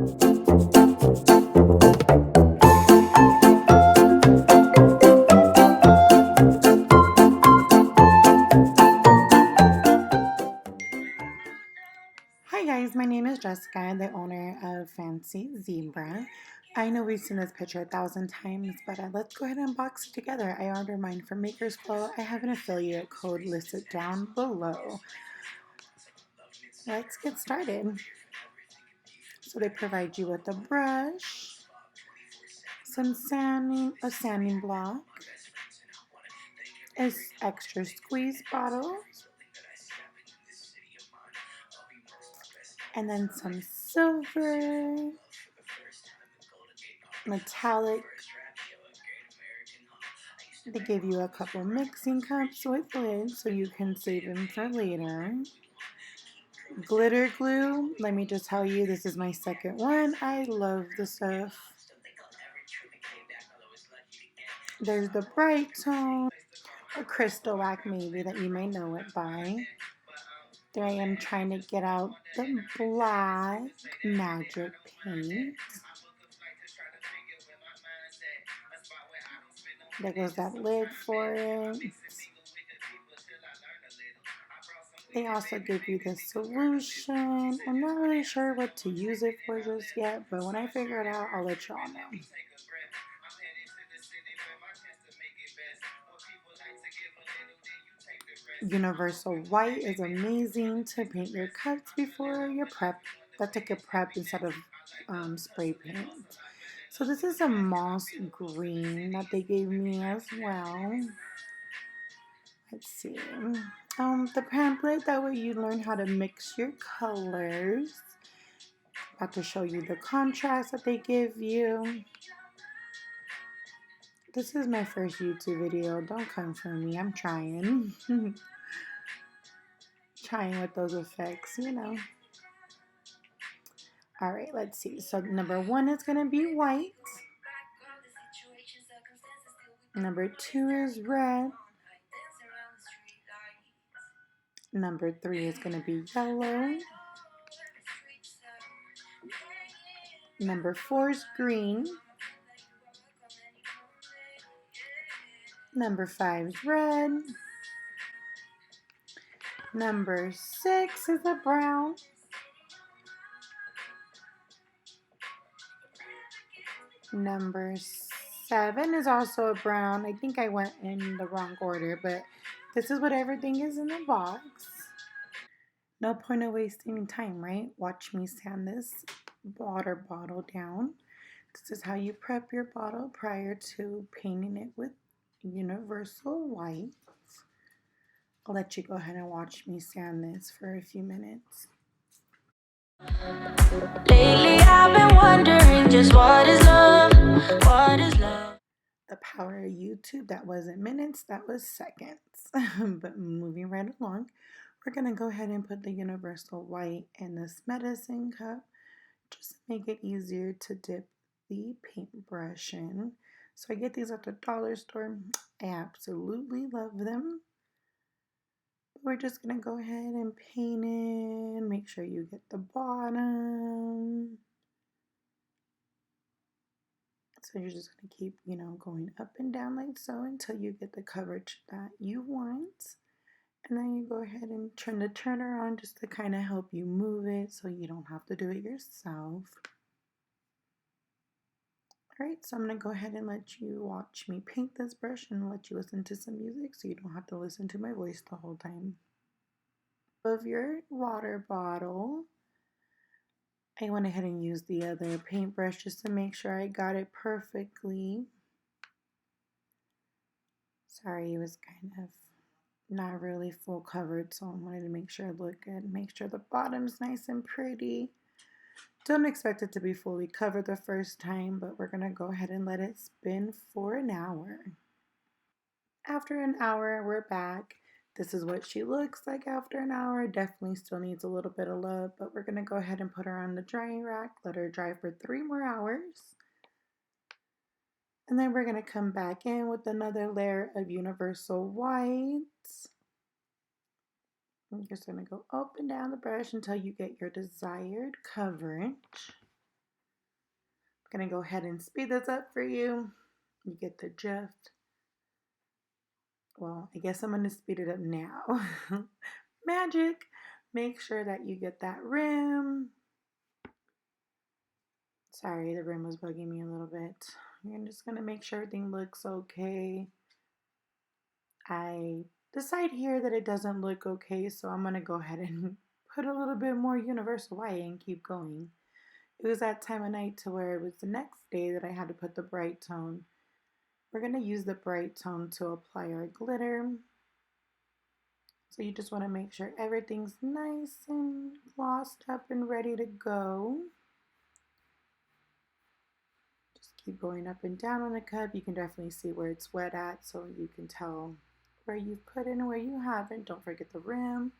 Hi guys, my name is Jessica, the owner of Fancy Zebra. I know we've seen this picture 1,000 times, but let's go ahead and unbox it together. I ordered mine from Maker's Flow. I have an affiliate code listed down below. Let's get started. So they provide you with a brush, some a sanding block, a extra squeeze bottle, and then some silver, metallic. They give you a couple mixing cups with lids so you can save them for later. Glitter glue, let me just tell you, this is my second one. I love the stuff. There's the bright tone, or CrystaLac maybe that you may know it by. There I am trying to get out the black magic paint. There goes that lid for it. They also give you the solution. I'm not really sure what to use it for just yet, but when I figure it out, I'll let y'all know. Universal white is amazing to paint your cups before your prep. That's like a prep instead of spray paint. So this is a moss green that they gave me as well. Let's see. The pamphlet, that way you learn how to mix your colors. About to show you the contrast that they give you. This is my first YouTube video. Don't come for me. I'm trying. Trying with those effects, you know. Alright, let's see. So number 1 is going to be white. Number 2 is red. Number 3 is going to be yellow. Number 4 is green. Number 5 is red. Number 6 is a brown. Number 7 is also a brown. I think I went in the wrong order, but this is what everything is in the box. No point of wasting time, right? Watch me sand this water bottle down. This is how you prep your bottle prior to painting it with universal white. I'll let you go ahead and watch me sand this for a few minutes. Lately I've been wondering just what is love? What is love? The power of YouTube, that wasn't minutes, that was seconds. But moving right along, we're going to go ahead and put the universal white in this medicine cup just to make it easier to dip the paintbrush in. So I get these at the dollar store. I absolutely love them. We're just going to go ahead and paint it. Make sure you get the bottom. So you're just going to keep, going up and down like so until you get the coverage that you want. And then you go ahead and turn the turner on just to kind of help you move it so you don't have to do it yourself. Alright, so I'm going to go ahead and let you watch me paint this brush and let you listen to some music so you don't have to listen to my voice the whole time. Of your water bottle, I went ahead and used the other paintbrush just to make sure I got it perfectly. Sorry, it was kind of not really full covered, so I wanted to make sure it looked good. Make sure the bottom's nice and pretty. Don't expect it to be fully covered the first time, but we're going to go ahead and let it spin for an hour. After an hour, we're back. This is what she looks like after an hour. Definitely still needs a little bit of love, but we're going to go ahead and put her on the drying rack, let her dry for 3 more hours. And then we're going to come back in with another layer of universal white. I'm just going to go up and down the brush until you get your desired coverage. Gonna go ahead and speed this up for you. You get the gist. Well, I guess I'm gonna speed it up now. Magic. Make sure that you get that rim. Sorry, the rim was bugging me a little bit. I'm just gonna make sure everything looks okay. I decide here that it doesn't look okay, so I'm gonna go ahead and put a little bit more universal white and keep going. It was that time of night to where it was the next day that I had to put the bright tone. We're gonna use the bright tone to apply our glitter. So you just wanna make sure everything's nice and glossed up and ready to go. Just keep going up and down on the cup. You can definitely see where it's wet at, so you can tell where you've put in and where you haven't. Don't forget the rim.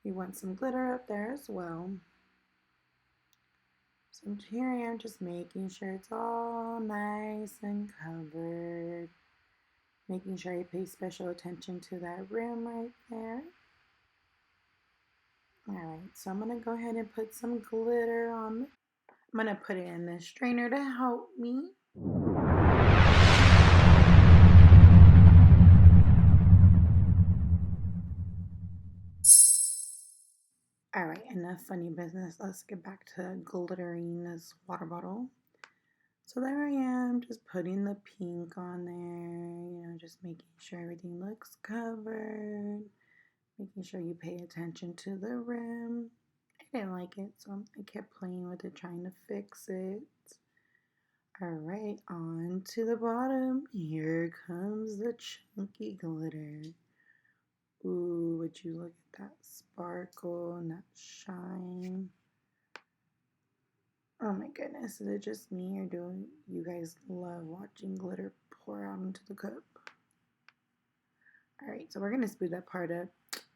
You want some glitter up there as well. So here I am just making sure it's all nice and covered. Making sure I pay special attention to that rim right there. Alright, so I'm going to go ahead and put some glitter on. I'm going to put it in the strainer to help me. Alright, enough funny business. Let's get back to glittering this water bottle. So there I am, just putting the pink on there, just making sure everything looks covered, making sure you pay attention to the rim. I didn't like it, so I kept playing with it, trying to fix it. Alright, on to the bottom. Here comes the chunky glitter. Ooh, would you look at that sparkle and that shine? Oh my goodness, is it just me or do you guys love watching glitter pour out into the cup? Alright, so we're going to speed that part up.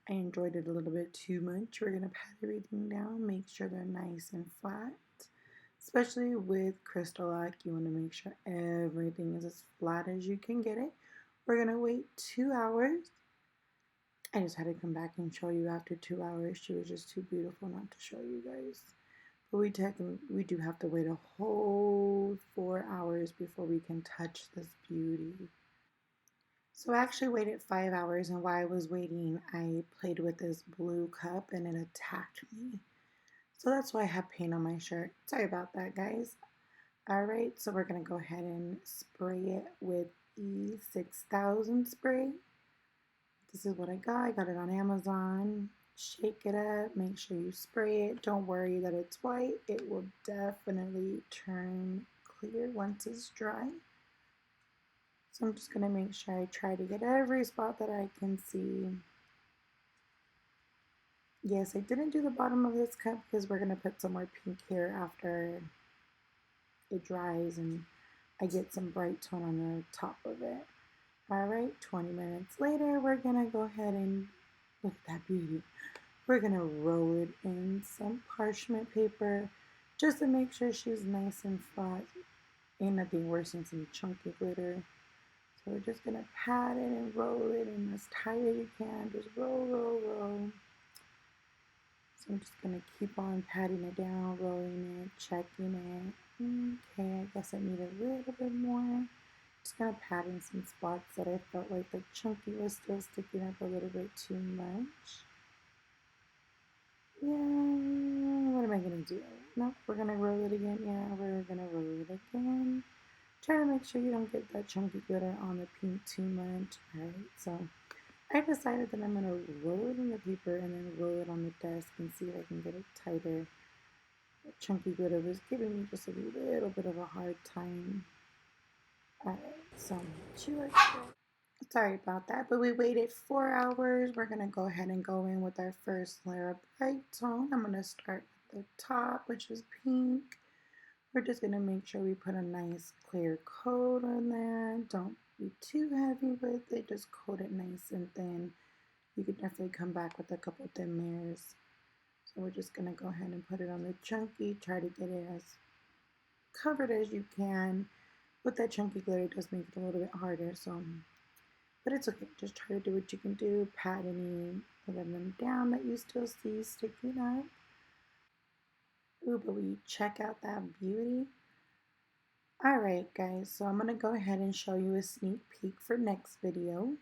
I enjoyed it a little bit too much. We're going to pat everything down, make sure they're nice and flat. Especially with CrystaLac, you want to make sure everything is as flat as you can get it. We're going to wait 2 hours. I just had to come back and show you after 2 hours. She was just too beautiful not to show you guys. But we do have to wait a whole 4 hours before we can touch this beauty. So I actually waited 5 hours, and while I was waiting, I played with this blue cup and it attacked me. So that's why I have paint on my shirt. Sorry about that, guys. Alright, so we're going to go ahead and spray it with E6000 spray. This is what I got. I got it on Amazon. Shake it up. Make sure you spray it. Don't worry that it's white. It will definitely turn clear once it's dry. So I'm just going to make sure I try to get every spot that I can see. Yes, I didn't do the bottom of this cup because we're going to put some more pink here after it dries and I get some bright tone on the top of it. Alright, 20 minutes later, we're going to go ahead and look at that beauty. We're going to roll it in some parchment paper just to make sure she's nice and flat. Ain't nothing worse than some chunky glitter. So we're just going to pat it and roll it in as tight as you can. Just roll, roll, roll. So I'm just going to keep on patting it down, rolling it, checking it. Okay, I guess I need a little bit more. Just going to pat in some spots that I felt like the chunky was still sticking up a little bit too much. Yeah, what am I going to do? Nope, we're going to roll it again. Yeah, we're going to roll it again. Try to make sure you don't get that chunky glitter on the pink too much. Alright, so I decided that I'm going to roll it in the paper and then roll it on the desk and see if I can get it tighter. The chunky glitter was giving me just a little bit of a hard time. Alright, so sorry about that, but we waited 4 hours. We're going to go ahead and go in with our first layer of bright tone. I'm going to start with the top, which is pink. We're just going to make sure we put a nice clear coat on there. Don't be too heavy with it. Just coat it nice and thin. You could definitely come back with a couple thin layers. So we're just going to go ahead and put it on the chunky. Try to get it as covered as you can. With that chunky glitter, it does make it a little bit harder. But it's okay. Just try to do what you can do. Pat any of them down that you still see sticking up. Ooh, but will you check out that beauty? Alright guys, so I'm going to go ahead and show you a sneak peek for next video.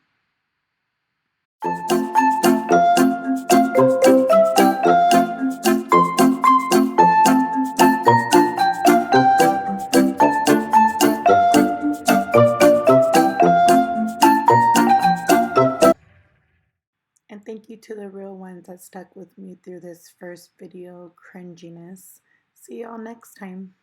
And thank you to the real ones that stuck with me through this first video cringiness. See y'all next time.